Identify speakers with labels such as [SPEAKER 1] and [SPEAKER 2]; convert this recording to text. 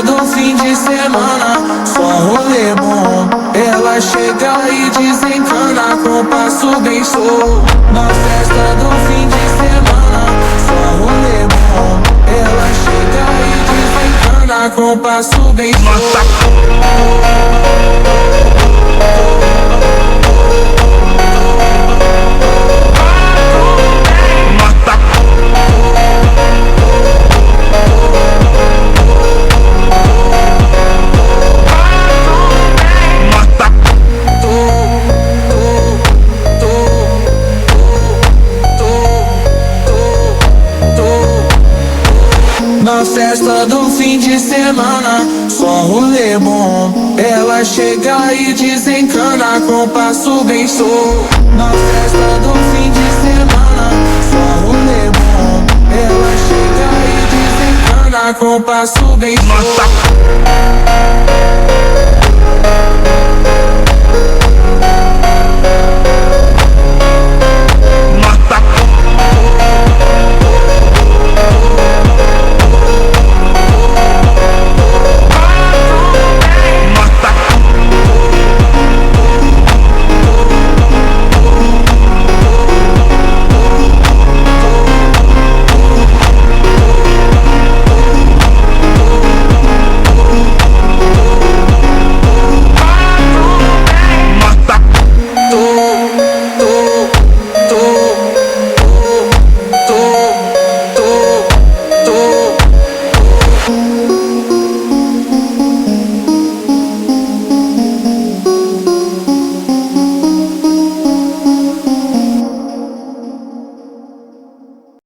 [SPEAKER 1] do fim de semana, só rolê bom. Ela chega e desencana com passo bem solto. Na festa do fim de semana, só rolê bom. Ela chega e desencana com passo bem solto. Na festa do fim de semana, só rolê bom. Ela chega e desencana com passo bem solto. Na festa do fim de semana, só rolê bom. Ela chega e desencana com passo bem solto.